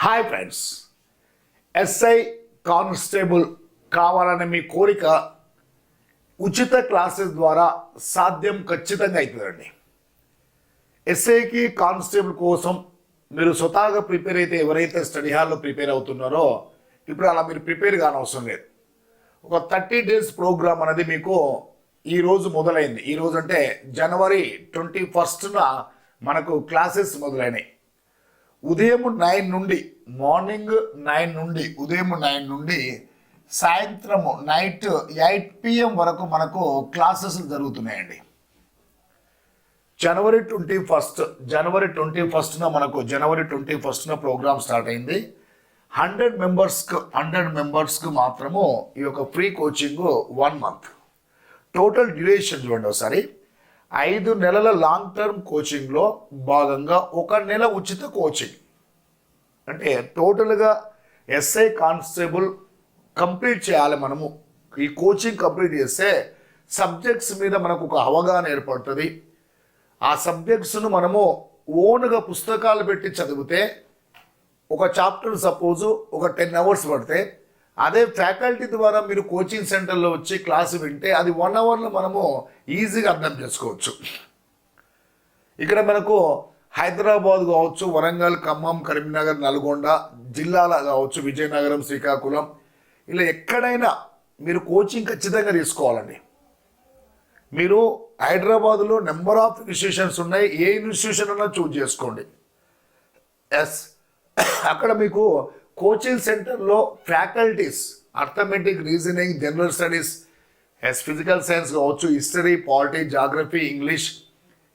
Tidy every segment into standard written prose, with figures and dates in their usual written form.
Hi friends, SI constable కావాలనే మీ కోరిక ఉచిత క్లాసెస్ ద్వారా సాధ్యం ఖచ్చితంగా అవుతుందండి. ఎస్ఐకి కానిస్టేబుల్ కోసం మీరు స్వతహాగా ప్రిపేర్ అయితే ఎవరైతే స్టడీ హాల్లో ప్రిపేర్ అవుతున్నారో ఇప్పుడు అలా మీరు ప్రిపేర్ కానవసరం లేదు. ఒక 30 days ప్రోగ్రామ్ అనేది మీకు ఈరోజు మొదలైంది. ఈరోజు అంటే January 21st మనకు క్లాసెస్ మొదలైనాయి. ఉదయం 9 నుండి మార్నింగ్ 9 నుండి ఉదయం 9 నుండి సాయంత్రం నైట్ 8 PM వరకు మనకు క్లాసెస్ జరుగుతున్నాయండి. జనవరి 21st మనకు జనవరి 21st ప్రోగ్రామ్ స్టార్ట్ అయింది. 100 మెంబర్స్కు మాత్రము ఈ యొక్క free coaching 1 month. Total duration చూడండి ఒకసారి. 5 నెలల లాంగ్ టర్మ్ కోచింగ్లో భాగంగా 1 నెల ఉచిత కోచింగ్. అంటే టోటల్గా ఎస్ఐ కానిస్టేబుల్ కంప్లీట్ చేయాలి. మనము ఈ కోచింగ్ కంప్లీట్ చేస్తే సబ్జెక్ట్స్ మీద మనకు ఒక అవగాహన ఏర్పడుతుంది. ఆ సబ్జెక్ట్స్ను మనము ఓన్గా పుస్తకాలు పెట్టి చదివితే ఒక చాప్టర్ సపోజు ఒక 10 hours పడితే, అదే ఫ్యాకల్టీ ద్వారా మీరు కోచింగ్ సెంటర్లో వచ్చి క్లాసు వింటే అది 1 hourలో మనము ఈజీగా అర్థం చేసుకోవచ్చు. ఇక్కడ మనకు హైదరాబాద్ కావచ్చు, వరంగల్, ఖమ్మం, కరీంనగర్, నల్గొండ జిల్లాల కావచ్చు, విజయనగరం, శ్రీకాకుళం, ఇలా ఎక్కడైనా మీరు కోచింగ్ ఖచ్చితంగా తీసుకోవాలండి. మీరు హైదరాబాద్లో నెంబర్ ఆఫ్ ఇన్స్టిట్యూషన్స్ ఉన్నాయి. ఏ ఇన్స్టిట్యూషన్ అన్నా చూజ్ చేసుకోండి. అక్కడ మీకు కోచింగ్ సెంటర్లో faculties arithmetic, reasoning, general studies, physical science కావచ్చు, హిస్టరీ, పాలిటీ, జాగ్రఫీ, ఇంగ్లీష్,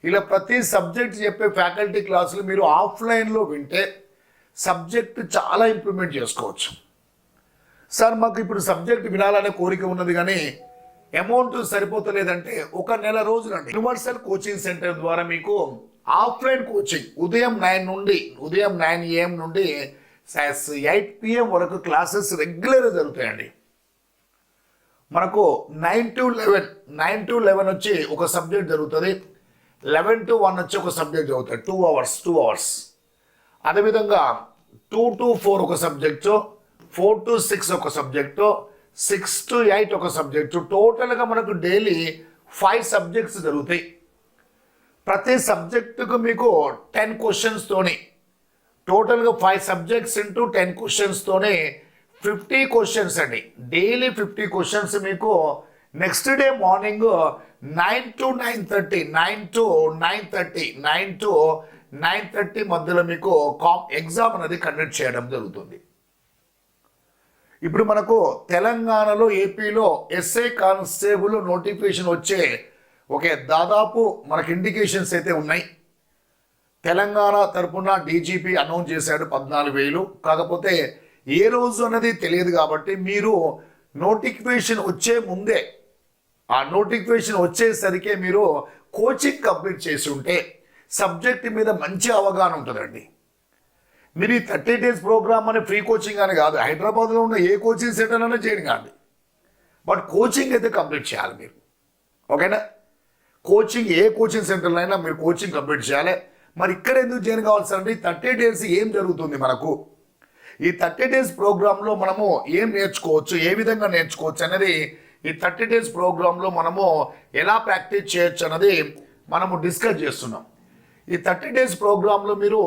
ఇలా ప్రతి సబ్జెక్ట్ చెప్పే ఫ్యాకల్టీ క్లాసులు మీరు ఆఫ్లైన్లో వింటే సబ్జెక్ట్ చాలా ఇంప్రూవ్మెంట్ చేసుకోవచ్చు. సార్ మాకు ఇప్పుడు సబ్జెక్ట్ వినాలనే కోరిక ఉన్నది కానీ అమౌంట్ సరిపోతలేదంటే 1 నెల రోజులండి యూనివర్సల్ కోచింగ్ సెంటర్ ద్వారా మీకు ఆఫ్లైన్ కోచింగ్ ఉదయం 9 AM నుండి 8 PM వరకు క్లాసెస్ రెగ్యులర్గా జరుగుతాయండి. మనకు 9 to 11 వచ్చి ఒక సబ్జెక్ట్ జరుగుతుంది. 11 to 1 వచ్చి ఒక సబ్జెక్ట్ చదువుతాయి. 2 hours. అదేవిధంగా 2 to 4 ఒక సబ్జెక్టు, 4 to 6 ఒక సబ్జెక్టు, 6 to 8 ఒక సబ్జెక్టు. టోటల్గా మనకు డైలీ 5 subjects జరుగుతాయి. ప్రతి సబ్జెక్టుకు మీకు 10 questions టోటల్గా 5 subjects into 10 questions 50 questions అండి. డైలీ 50 questions మీకు నెక్స్ట్ డే మార్నింగ్ 9 to 9:30 మధ్యలో మీకు ఎగ్జామ్ అనేది కండక్ట్ చేయడం జరుగుతుంది. ఇప్పుడు మనకు తెలంగాణలో, ఏపీలో ఎస్ఐ కానిస్టేబుల్ నోటిఫికేషన్ వచ్చే దాదాపు మనకు ఇండికేషన్స్ అయితే ఉన్నాయి. తెలంగాణ తరపున డీజీపీ అనౌన్స్ చేశాడు 14,000. కాకపోతే ఏ రోజు అనేది తెలియదు కాబట్టి మీరు నోటిఫికేషన్ వచ్చే ముందే, ఆ నోటిఫికేషన్ వచ్చేసరికి మీరు కోచింగ్ కంప్లీట్ చేసి ఉంటే సబ్జెక్ట్ మీద మంచి అవగాహన ఉంటుందండి. మీరు ఈ 30 days ప్రోగ్రామ్ అని ఫ్రీ కోచింగ్ అని కాదు, హైదరాబాద్లో ఉన్న ఏ కోచింగ్ సెంటర్ అయినా చేయడం కాదు, బట్ కోచింగ్ అయితే కంప్లీట్ చేయాలి మీరు. ఓకేనా? కోచింగ్ ఏ కోచింగ్ సెంటర్లో అయినా మీరు కోచింగ్ కంప్లీట్ చేయాలి. మరి ఇక్కడ ఎందుకు జాయిన్ కావాల్సిందండి? 30 days ఏం జరుగుతుంది మనకు? ఈ 30 days ప్రోగ్రాంలో మనము ఏం నేర్చుకోవచ్చు, ఏ విధంగా నేర్చుకోవచ్చు అనేది ఈ 30 days ప్రోగ్రాంలో మనము ఎలా ప్రాక్టీస్ చేయొచ్చు అన్నది మనము డిస్కస్ చేస్తున్నాం. ఈ 30 days ప్రోగ్రాంలో మీరు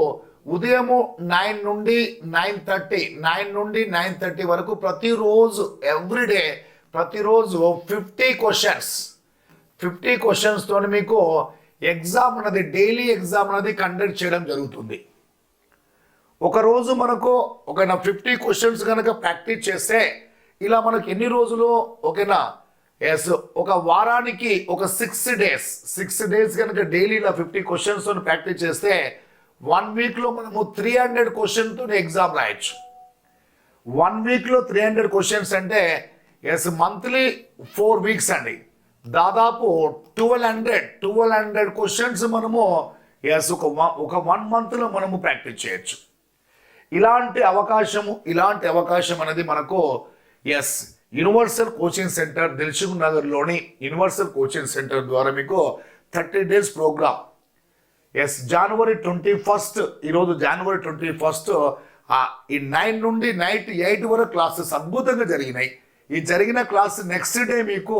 ఉదయము 9 నుండి 9:30 వరకు ప్రతిరోజు ఎవ్రీడే ప్రతిరోజు 50 questions తోని మీకు ఎగ్జామ్ అనేది, డైలీ ఎగ్జామ్ అనేది కండక్ట్ చేయడం జరుగుతుంది. ఒకరోజు మనకు 50 questions కనుక ప్రాక్టీస్ చేస్తే ఇలా మనకు ఎన్ని రోజులు? ఒక వారానికి 6 days కనుక డైలీ ఇలా 50 questions తోని ప్రాక్టీస్ చేస్తే 1 weekలో మనము 300 questions తోని ఎగ్జామ్ రాయొచ్చు. 1 weekలో 300 questions అంటే మంత్లీ 4 weeks అండి. దాదాపు 1200 questions మనము ఒక 1 monthలో మనము ప్రాక్టీస్ చేయొచ్చు. ఇలాంటి అవకాశం అనేది మనకు యూనివర్సల్ కోచింగ్ సెంటర్ దిల్సుఖ్ నగర్లోని యూనివర్సల్ కోచింగ్ సెంటర్ ద్వారా మీకు 30 days ప్రోగ్రామ్ January 21st, ఈరోజు January 21st ఈ 9 నుండి నైట్ 8 వరకు క్లాసెస్ అద్భుతంగా జరిగినాయి. ఈ జరిగిన క్లాస్ నెక్స్ట్ డే మీకు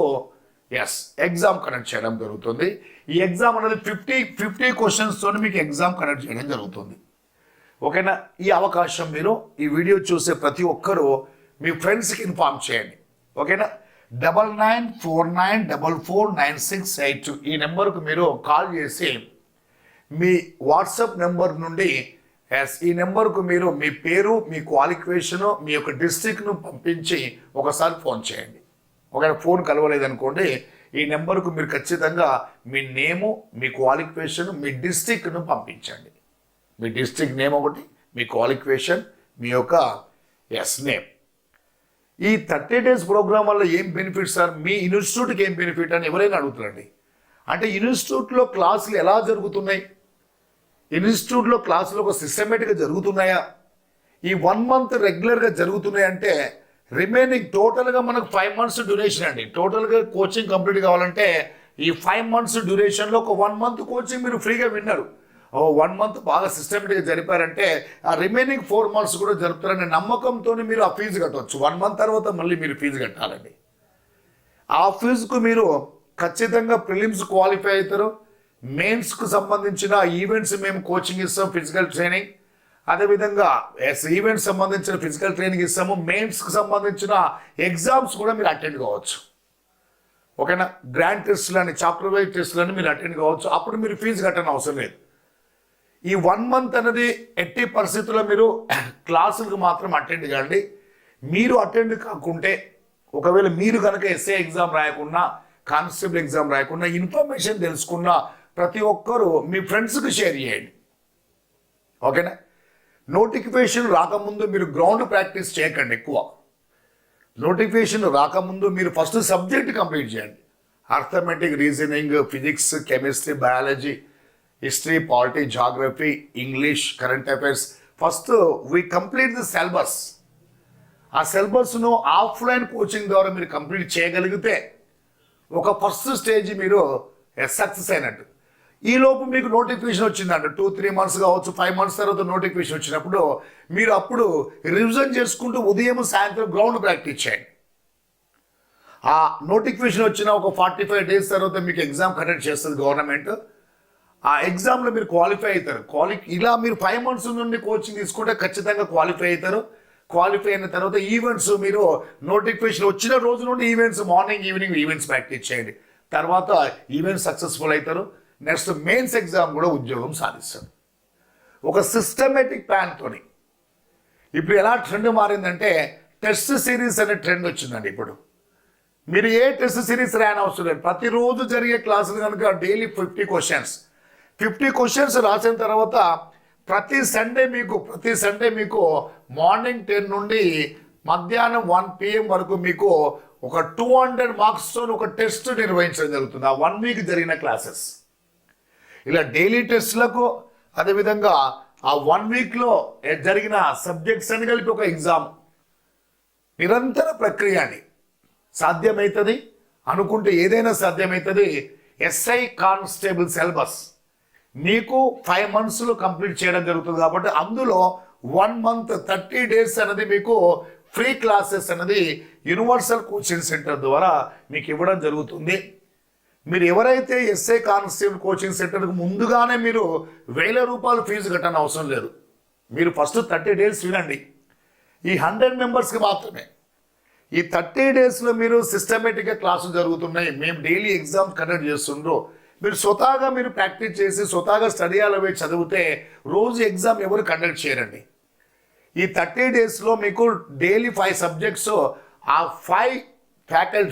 ఎగ్జామ్ కండక్ట్ చేయడం జరుగుతుంది. ఈ ఎగ్జామ్ అనేది 50 క్వశ్చన్స్తో మీకు ఎగ్జామ్ కండక్ట్ చేయడం జరుగుతుంది. ఓకేనా? ఈ అవకాశం మీరు ఈ వీడియో చూసే ప్రతి ఒక్కరూ మీ ఫ్రెండ్స్కి ఇన్ఫార్మ్ చేయండి. ఓకేనా? 9949449682 ఈ నెంబర్కు మీరు కాల్ చేసి మీ వాట్సాప్ నెంబర్ నుండి ఈ నెంబర్కు మీరు మీ పేరు, మీ క్వాలిఫికేషను, మీ యొక్క డిస్ట్రిక్ట్ను పంపించి ఒకసారి ఫోన్ చేయండి. ఒకవేళ ఫోన్ కలవలేదనుకోండి, ఈ నెంబర్కు మీరు ఖచ్చితంగా మీ నేము, మీ క్వాలిఫికేషన్, మీ డిస్ట్రిక్ట్ను పంపించండి. మీ డిస్ట్రిక్ట్ నేమ్ ఒకటి, మీ క్వాలిఫికేషన్, మీ యొక్క నేమ్. ఈ 30 days ప్రోగ్రామ్ వల్ల ఏం బెనిఫిట్ సార్, మీ ఇన్స్టిట్యూట్కి ఏం బెనిఫిట్ అని ఎవరైనా అడుగుతారండి. అంటే ఇన్స్టిట్యూట్లో క్లాసులు ఎలా జరుగుతున్నాయి, ఇన్స్టిట్యూట్లో క్లాసులు ఒక సిస్టమేటిక్గా జరుగుతున్నాయా, ఈ 1 month రెగ్యులర్గా జరుగుతున్నాయంటే రిమైనింగ్ టోటల్గా మనకు 5 months డ్యూరేషన్ అండి. టోటల్గా కోచింగ్ కంప్లీట్ కావాలంటే ఈ 5 months డ్యూరేషన్లో ఒక 1 month కోచింగ్ మీరు ఫ్రీగా విన్నారు. 1 month బాగా సిస్టమేటిక్గా జరిపారంటే ఆ రిమైనింగ్ 4 months కూడా జరుపుతారనే నమ్మకంతో మీరు ఆ ఫీజు కట్టవచ్చు. 1 month తర్వాత మళ్ళీ మీరు ఫీజు కట్టాలండి. ఆ ఫీజుకు మీరు ఖచ్చితంగా ప్రిలిమ్స్ క్వాలిఫై అవుతారు. మెయిన్స్కు సంబంధించిన ఈవెంట్స్ మేము కోచింగ్ ఇస్తాం, ఫిజికల్ ట్రైనింగ్. అదేవిధంగా ఈవెంట్స్ సంబంధించిన ఫిజికల్ ట్రైనింగ్ ఇస్తాము. మెయిన్స్కి సంబంధించిన ఎగ్జామ్స్ కూడా మీరు అటెండ్ కావచ్చు. ఓకేనా? గ్రాండ్ టెస్టులని, చాప్టర్ వైజ్ టెస్టులని మీరు అటెండ్ కావచ్చు. అప్పుడు మీరు ఫీజు కట్టని అవసరం లేదు. ఈ 1 month అనేది ఎట్టి పరిస్థితుల్లో మీరు క్లాసులకు మాత్రం అటెండ్ కాండి. మీరు అటెండ్ కాకుంటే, ఒకవేళ మీరు కనుక ఎస్ఏ ఎగ్జామ్ రాయకుండా, కానిస్టేబుల్ ఎగ్జామ్ రాయకుండా ఇన్ఫర్మేషన్ తెలుసుకున్న ప్రతి ఒక్కరూ మీ ఫ్రెండ్స్కి షేర్ చేయండి. ఓకేనా? నోటిఫికేషన్ రాకముందు మీరు గ్రౌండ్ ప్రాక్టీస్ చేయకండి ఎక్కువ. నోటిఫికేషన్ రాకముందు మీరు ఫస్ట్ సబ్జెక్ట్ కంప్లీట్ చేయండి. Arithmetic, reasoning, physics, chemistry, biology, history, polity, geography, English, current affairs. First we complete the syllabus. ఆ సిలబస్ను ఆఫ్లైన్ కోచింగ్ ద్వారా మీరు కంప్లీట్ చేయగలిగితే ఒక ఫస్ట్ స్టేజ్ మీరు సక్సెస్ అయినట్టు. ఈలోపు మీకు నోటిఫికేషన్ వచ్చిందంట, 2-3 months కావచ్చు, 5 months తర్వాత నోటిఫికేషన్ వచ్చినప్పుడు మీరు అప్పుడు రివిజన్ చేసుకుంటూ ఉదయం సాయంత్రం గ్రౌండ్ ప్రాక్టీస్ చేయండి. ఆ నోటిఫికేషన్ వచ్చిన ఒక 45 days తర్వాత మీకు ఎగ్జామ్ కండక్ట్ చేస్తుంది గవర్నమెంట్. ఆ ఎగ్జామ్లో మీరు క్వాలిఫై అవుతారు. ఇలా మీరు 5 months నుండి కోచింగ్ తీసుకుంటే ఖచ్చితంగా క్వాలిఫై అవుతారు. క్వాలిఫై అయిన తర్వాత ఈవెంట్స్ మీరు నోటిఫికేషన్ వచ్చిన రోజు నుండి events, morning evening events practice చేయండి. తర్వాత ఈవెంట్స్ సక్సెస్ఫుల్ అవుతారు. నెక్స్ట్ మెయిన్స్ ఎగ్జామ్ కూడా ఉద్యోగం సాధిస్తారు. ఒక సిస్టమేటిక్ ప్లాన్తోని. ఇప్పుడు ఎలా ట్రెండ్ మారిందంటే టెస్ట్ సిరీస్ అనే ట్రెండ్ వచ్చిందండి. ఇప్పుడు మీరు ఏ టెస్ట్ సిరీస్ రాయని అవసరం లేదు. ప్రతిరోజు జరిగే క్లాసులు కనుక డైలీ 50 questions రాసిన తర్వాత ప్రతి సండే మీకు మార్నింగ్ 10 నుండి మధ్యాహ్నం 1 PM వరకు మీకు ఒక 200 marksతో ఒక టెస్ట్ నిర్వహించడం జరుగుతుంది. ఆ 1 week జరిగిన క్లాసెస్ ఇలా డైలీ టెస్ట్లకు, అదేవిధంగా ఆ 1 weekలో జరిగిన సబ్జెక్ట్స్ అని కలిపి ఒక ఎగ్జామ్. నిరంతర ప్రక్రియ అండి. సాధ్యమవుతుంది అనుకుంటే ఏదైనా సాధ్యమవుతుంది. ఎస్ఐ కానిస్టేబుల్ సిలబస్ మీకు 5 monthsలో కంప్లీట్ చేయడం జరుగుతుంది. కాబట్టి అందులో 1 month 30 days అనేది మీకు ఫ్రీ క్లాసెస్ అనేది యూనివర్సల్ కోచింగ్ సెంటర్ ద్వారా మీకు ఇవ్వడం జరుగుతుంది. మీరు ఎవరైతే ఎస్ఐ కానిస్టేబుల్ కోచింగ్ సెంటర్కి ముందుగానే మీరు 1000 రూపాయలు ఫీజు కట్టని అవసరం లేదు. మీరు ఫస్ట్ 30 days వినండి. ఈ 100 members మాత్రమే. ఈ 30 daysలో మీరు సిస్టమేటిక్గా క్లాసులు జరుగుతున్నాయి. మేము డైలీ ఎగ్జామ్ కండక్ట్ చేస్తుండ్రో మీరు స్వతహాగా మీరు ప్రాక్టీస్ చేసి స్వతహాగా స్టడీ అలవే చదివితే రోజు ఎగ్జామ్ ఎవరు కండక్ట్ చేయరండి. ఈ 30 daysలో మీకు డైలీ 5 subjects, ఆ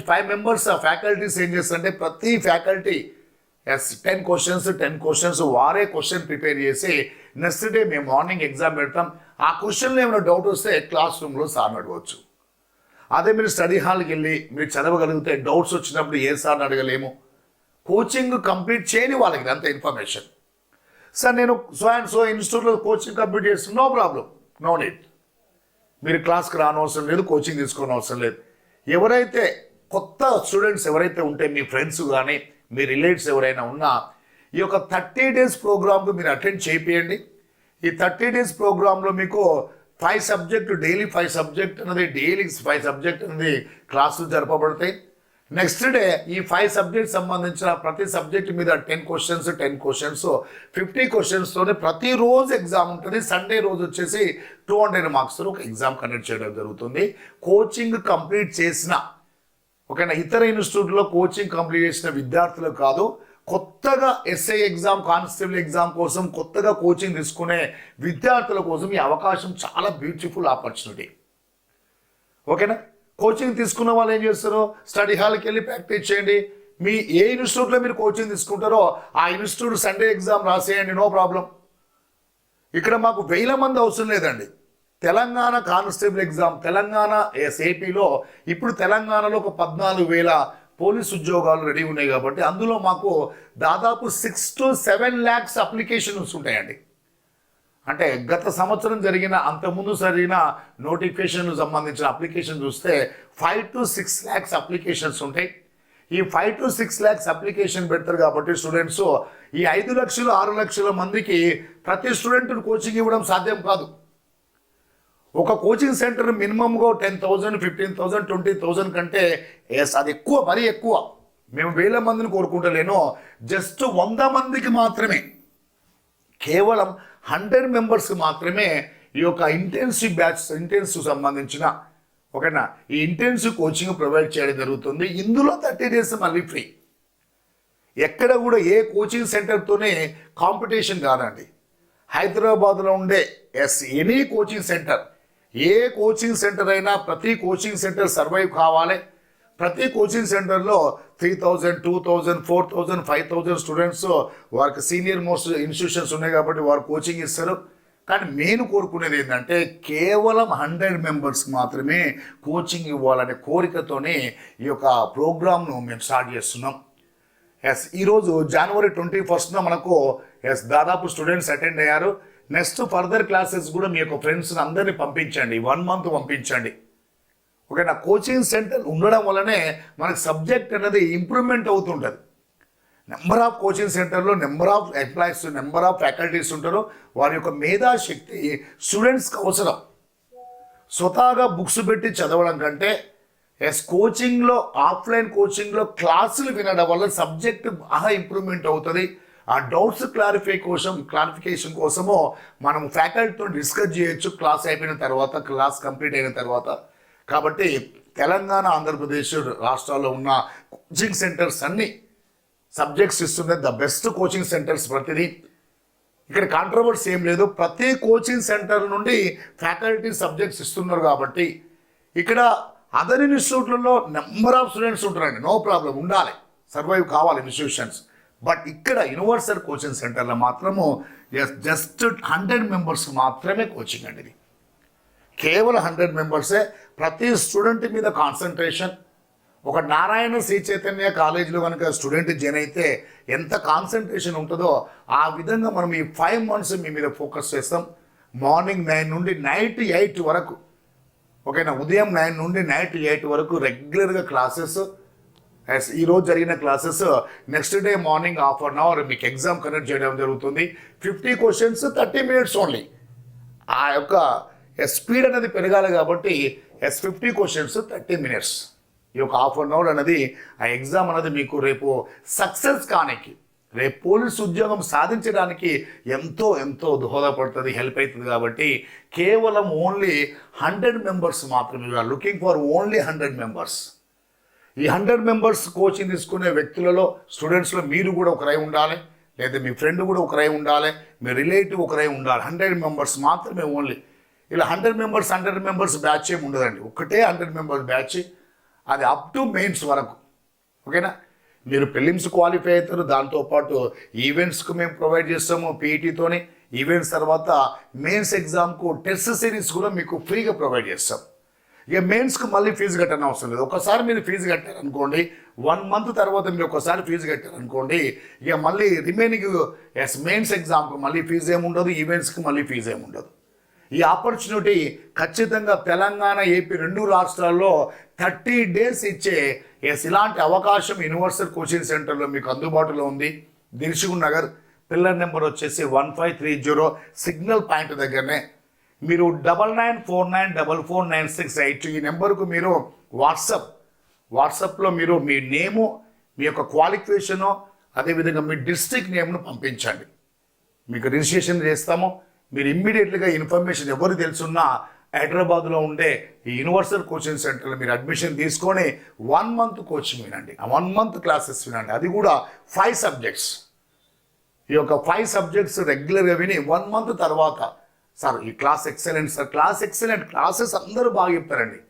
5 members ఆ ఫ్యాకల్టీస్ ఏం చేస్తారంటే ప్రతి ఫ్యాకల్టీ 10 questions వారే క్వశ్చన్ ప్రిపేర్ చేసి నెక్స్ట్ డే మేము మార్నింగ్ ఎగ్జామ్ పెడతాం. ఆ క్వశ్చన్లో ఏమైనా డౌట్ వస్తే క్లాస్ రూమ్లో సార్ని అడగవచ్చు. అదే మీరు స్టడీ హాల్కి వెళ్ళి మీరు చదవగలిగితే డౌట్స్ వచ్చినప్పుడు ఏ సార్ని అడగలేము. కోచింగ్ కంప్లీట్ చేయని వాళ్ళకి అంత ఇన్ఫర్మేషన్. సార్ నేను సో అండ్ సో ఇన్స్టిట్యూట్లో కోచింగ్ కంప్లీట్ చేస్తాను, నో ప్రాబ్లం, నో నీడ్. మీరు క్లాస్కి రానవసరం లేదు, కోచింగ్ తీసుకోని అవసరం లేదు. ఎవరైతే కొత్త స్టూడెంట్స్ ఎవరైతే ఉంటే మీ ఫ్రెండ్స్ కానీ మీ రిలేటివ్స్ ఎవరైనా ఉన్నా ఈ యొక్క 30 days ప్రోగ్రామ్కు మీరు అటెండ్ చేయండి. ఈ 30 days ప్రోగ్రాంలో మీకు 5 సబ్జెక్టు డైలీ 5 సబ్జెక్ట్ అనేది డైలీ 5 సబ్జెక్ట్ అనేది క్లాసులు జరపబడతాయి. నెక్స్ట్ డే ఈ 5 సబ్జెక్ట్ సంబంధించిన ప్రతి సబ్జెక్ట్ మీద 10 క్వశ్చన్స్ 50 క్వశ్చన్స్తోనే ప్రతిరోజు ఎగ్జామ్ ఉంటుంది. సండే రోజు వచ్చేసి 200 మార్క్స్తో ఒక ఎగ్జామ్ కండక్ట్ చేయడం జరుగుతుంది. కోచింగ్ కంప్లీట్ చేసిన ఓకేనా ఇతర ఇన్స్టిట్యూట్లో కోచింగ్ కంప్లీట్ చేసిన విద్యార్థులు కాదు, కొత్తగా ఎస్ఐ ఎగ్జామ్ కానిస్టేబుల్ ఎగ్జామ్ కోసం కొత్తగా కోచింగ్ తీసుకునే విద్యార్థుల కోసం ఈ అవకాశం చాలా బ్యూటిఫుల్ ఆపర్చునిటీ. ఓకేనా, కోచింగ్ తీసుకున్న వాళ్ళు ఏం చేస్తారో స్టడీ హాల్కి వెళ్ళి ప్రాక్టీస్ చేయండి. మీ ఏ ఇన్స్టిట్యూట్లో మీరు కోచింగ్ తీసుకుంటారో ఆ ఇన్స్టిట్యూట్ సండే ఎగ్జామ్ రాసేయండి, నో ప్రాబ్లం. ఇక్కడ మాకు 1000 మంది అవసరం లేదండి. తెలంగాణ కానిస్టేబుల్ ఎగ్జామ్ తెలంగాణ ఏపీలో ఇప్పుడు తెలంగాణలో ఒక 14,000 పోలీస్ ఉద్యోగాలు రెడీ ఉన్నాయి కాబట్టి అందులో మాకు దాదాపు 6 to 7 lakhs అప్లికేషన్స్ ఉంటాయండి. అంటే గత సంవత్సరం అంతకుముందు జరిగిన నోటిఫికేషన్ సంబంధించిన అప్లికేషన్ చూస్తే 5 to 6 lakhs అప్లికేషన్స్ ఉంటాయి. ఈ 5 to 6 lakhs అప్లికేషన్ పెడతారు కాబట్టి స్టూడెంట్స్ ఈ 5 లక్షలు 6 లక్షల మందికి ప్రతి స్టూడెంట్ కోచింగ్ ఇవ్వడం సాధ్యం కాదు. ఒక కోచింగ్ సెంటర్ మినిమంగా 10,000 15,000 20,000 కంటే అది ఎక్కువ, మరీ ఎక్కువ. మేము 1000 మందిని కోరుకుంటలేను, జస్ట్ 100 మందికి మాత్రమే, కేవలం 100 మెంబర్స్కి మాత్రమే ఈ యొక్క ఇంటెన్సివ్ సంబంధించిన ఓకేనా ఈ ఇంటెన్సివ్ కోచింగ్ ప్రొవైడ్ చేయడం జరుగుతుంది. ఇందులో 30 days మళ్ళీ ఫ్రీ. ఎక్కడ కూడా ఏ కోచింగ్ సెంటర్తోనే కాంపిటీషన్ కాదండి. హైదరాబాద్లో ఉండే ఎనీ కోచింగ్ సెంటర్, ఏ కోచింగ్ సెంటర్ అయినా ప్రతి కోచింగ్ సెంటర్ సర్వైవ్ కావాలి. ప్రతి కోచింగ్ సెంటర్లో 3,000 2,000 4,000 5,000 స్టూడెంట్స్ వారికి సీనియర్ మోస్ట్ ఇన్స్టిట్యూషన్స్ ఉన్నాయి కాబట్టి వారు కోచింగ్ ఇస్తారు. కానీ నేను కోరుకునేది ఏంటంటే కేవలం 100 మెంబర్స్కి మాత్రమే కోచింగ్ ఇవ్వాలనే కోరికతోనే ఈ యొక్క ప్రోగ్రామ్ను మేము స్టార్ట్ చేస్తున్నాం. ఈరోజు January 21st మనకు దాదాపు స్టూడెంట్స్ అటెండ్ అయ్యారు. నెక్స్ట్ ఫర్దర్ క్లాసెస్ కూడా మీ యొక్క ఫ్రెండ్స్ అందరినీ పంపించండి, 1 month పంపించండి. ఓకేనా, కోచింగ్ సెంటర్ ఉండడం వల్లనే మనకు సబ్జెక్ట్ అనేది ఇంప్రూవ్మెంట్ అవుతుంటుంది. నెంబర్ ఆఫ్ కోచింగ్ సెంటర్లో number of employees number of faculties ఉంటారు. వారి యొక్క మేధాశక్తి స్టూడెంట్స్కి అవసరం. స్వతహాగా బుక్స్ పెట్టి చదవడం కంటే కోచింగ్లో ఆఫ్లైన్ కోచింగ్లో క్లాసులు వినడం వల్ల సబ్జెక్ట్ బాగా ఇంప్రూవ్మెంట్ అవుతుంది. ఆ డౌట్స్ క్లారిఫికేషన్ కోసము మనం ఫ్యాకల్టీతో డిస్కస్ చేయొచ్చు క్లాస్ అయిపోయిన తర్వాత, క్లాస్ కంప్లీట్ అయిన తర్వాత. కాబట్టి తెలంగాణ ఆంధ్రప్రదేశ్ రాష్ట్రాల్లో ఉన్న కోచింగ్ సెంటర్స్ అన్ని సబ్జెక్ట్స్ ఇస్తున్నాయి, ద బెస్ట్ కోచింగ్ సెంటర్స్ ప్రతిదీ. ఇక్కడ కాంట్రవర్సీ ఏం లేదు, ప్రతి కోచింగ్ సెంటర్ నుండి ఫ్యాకల్టీ సబ్జెక్ట్స్ ఇస్తున్నారు కాబట్టి ఇక్కడ అదర్ ఇన్స్టిట్యూట్లలో నెంబర్ ఆఫ్ స్టూడెంట్స్ ఉంటారండి, నో ప్రాబ్లం, ఉండాలి, సర్వైవ్ కావాలి ఇన్స్టిట్యూషన్స్. బట్ ఇక్కడ యూనివర్సల్ కోచింగ్ సెంటర్లో మాత్రము జస్ట్ 100 మెంబర్స్కి మాత్రమే కోచింగ్ అండి. ఇది కేవలం 100 మెంబర్సే. ప్రతి స్టూడెంట్ మీద కాన్సన్ట్రేషన్. ఒక నారాయణ శ్రీ చైతన్య కాలేజీలో కనుక స్టూడెంట్ జాయిన్ అయితే ఎంత కాన్సన్ట్రేషన్ ఉంటుందో ఆ విధంగా మనం ఈ 5 months మీ మీద ఫోకస్ చేస్తాం. మార్నింగ్ 9 నుండి నైట్ 8 వరకు, ఓకేనా, ఉదయం 9 నుండి నైట్ 8 వరకు రెగ్యులర్గా క్లాసెస్. ఈరోజు జరిగిన classes next day morning 1/2 hour మీకు ఎగ్జామ్ కండక్ట్ చేయడం జరుగుతుంది. 50 questions 30 minutes ఓన్లీ. ఆ యొక్క స్పీడ్ అనేది పెరగాలి కాబట్టి 50 questions 30 minutes. ఈ యొక్క 1/2 hour అనేది ఆ ఎగ్జామ్ అనేది మీకు రేపు సక్సెస్ కానికి, రేపు పోలీస్ ఉద్యోగం సాధించడానికి ఎంతో ఎంతో దోహదపడుతుంది, హెల్ప్ అవుతుంది. కాబట్టి కేవలం ఓన్లీ 100 members మాత్రమే. We're looking for only 100 members. ఈ 100 members కోచింగ్ తీసుకునే వ్యక్తులలో స్టూడెంట్స్లో మీరు కూడా ఒకరై ఉండాలి, లేదా మీ ఫ్రెండ్ కూడా ఒకరై ఉండాలి, మీ రిలేటివ్ ఒకరై ఉండాలి. 100 members మాత్రమే ఓన్లీ. ఇలా 100 members బ్యాచ్ ఏమి ఉండదండి, ఒకటే 100 members బ్యాచ్. అది అప్ టు మెయిన్స్ వరకు. ఓకేనా, మీరు ప్రిలిమ్స్ క్వాలిఫై అవుతారు, దాంతోపాటు ఈవెంట్స్కు మేము ప్రొవైడ్ చేస్తాము పీఈటీతోని. ఈవెంట్స్ తర్వాత మెయిన్స్ ఎగ్జామ్కు టెస్ట్ సిరీస్ కూడా మీకు ఫ్రీగా ప్రొవైడ్ చేస్తాం. ఇక మెయిన్స్కి మళ్ళీ ఫీజు కట్టని అవసరం లేదు. ఒకసారి మీరు ఫీజు కట్టారనుకోండి, 1 month తర్వాత మీరు ఒకసారి ఫీజు కట్టారనుకోండి, ఇక మళ్ళీ రిమైనింగ్ మెయిన్స్ ఎగ్జామ్కి మళ్ళీ ఫీజు ఏముండదు, ఈవెంట్స్కి మళ్ళీ ఫీజు ఏముండదు. ఈ ఆపర్చునిటీ ఖచ్చితంగా తెలంగాణ ఏపీ 2 రాష్ట్రాల్లో 30 days ఇచ్చే ఇలాంటి అవకాశం యూనివర్సల్ కోచింగ్ సెంటర్లో మీకు అందుబాటులో ఉంది. దిల్సుఖ్ నగర్, పిల్లర్ నెంబర్ వచ్చేసి 1530 సిగ్నల్ పాయింట్ దగ్గరనే. మీరు 9949449682 ఈ నెంబర్కు మీరు వాట్సాప్లో మీరు మీ నేము, మీ యొక్క క్వాలిఫికేషను, అదేవిధంగా మీ డిస్ట్రిక్ట్ నేమ్ను పంపించండి. మీకు రిజిస్ట్రేషన్ చేస్తాము. మీరు ఇమ్మీడియట్గా ఇన్ఫర్మేషన్ ఎవరు తెలుసున్నా హైదరాబాద్లో ఉండే ఈ యూనివర్సల్ కోచింగ్ సెంటర్లో మీరు అడ్మిషన్ తీసుకొని 1 month కోచింగ్ వినండి, 1 month క్లాసెస్ వినండి. అది కూడా 5 subjects. ఈ యొక్క 5 subjects రెగ్యులర్గా విని 1 month తర్వాత సార్ ఈ class excellent sir, class excellent, classes అందరూ బాగా చెప్తారండి.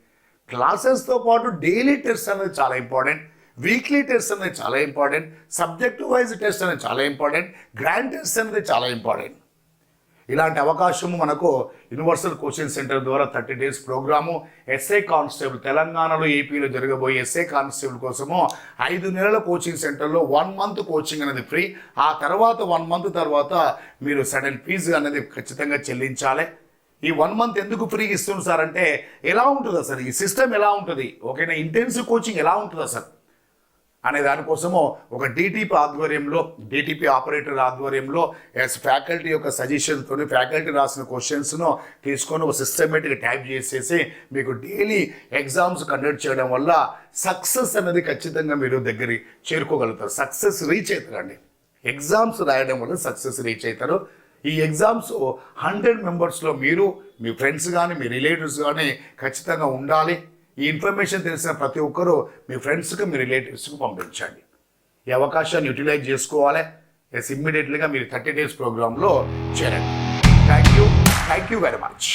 క్లాసెస్తో పాటు డైలీ టెస్ట్ అనేది చాలా ఇంపార్టెంట్, వీక్లీ టెస్ట్ అనేది చాలా ఇంపార్టెంట్, సబ్జెక్ట్ వైజ్ టెస్ట్ అనేది చాలా ఇంపార్టెంట్, గ్రాండ్ టెస్ట్ అనేది చాలా ఇంపార్టెంట్. ఇలాంటి అవకాశము మనకు యూనివర్సల్ కోచింగ్ సెంటర్ ద్వారా 30 days ప్రోగ్రాము. ఎస్ఐ కానిస్టేబుల్ తెలంగాణలో, ఏపీలో జరగబోయే ఎస్ఐ కానిస్టేబుల్ కోసము 5 నెలల కోచింగ్ సెంటర్లో 1 month కోచింగ్ అనేది ఫ్రీ. ఆ తర్వాత 1 month తర్వాత మీరు సడన్ ఫీజు అనేది ఖచ్చితంగా చెల్లించాలి. ఈ 1 month ఎందుకు ఫ్రీ ఇస్తుంది సార్ అంటే, ఎలా ఉంటుందా సార్ ఈ సిస్టమ్, ఎలా ఉంటుంది, ఓకేనా, ఇంటెన్సివ్ కోచింగ్ ఎలా ఉంటుందా సార్ అనే దానికోసము ఒక డిటిపి ఆపరేటర్ ఆధ్వర్యంలో ఫ్యాకల్టీ యొక్క సజెషన్తో ఫ్యాకల్టీ రాసిన క్వశ్చన్స్ను తీసుకొని ఒక సిస్టమేటిక్గా టైప్ చేసేసి మీకు డైలీ ఎగ్జామ్స్ కండక్ట్ చేయడం వల్ల సక్సెస్ అనేది ఖచ్చితంగా మీరు దగ్గరికి చేరుకోగలుగుతారు. సక్సెస్ రీచ్ అవుతారండి. ఎగ్జామ్స్ రాయడం వల్ల సక్సెస్ రీచ్ అవుతారు. ఈ ఎగ్జామ్స్ 100 మెంబర్స్లో మీరు, మీ ఫ్రెండ్స్ కానీ, మీ రిలేటివ్స్ కానీ ఖచ్చితంగా ఉండాలి. ఈ ఇన్ఫర్మేషన్ తెలిసిన ప్రతి ఒక్కరూ మీ ఫ్రెండ్స్కి, మీ రిలేటివ్స్కి పంపించండి. ఈ అవకాశాన్ని యూటిలైజ్ చేసుకోవాలి. ఇమ్మీడియట్లీగా మీరు 30 days ప్రోగ్రాంలో చేరండి. Thank you very much.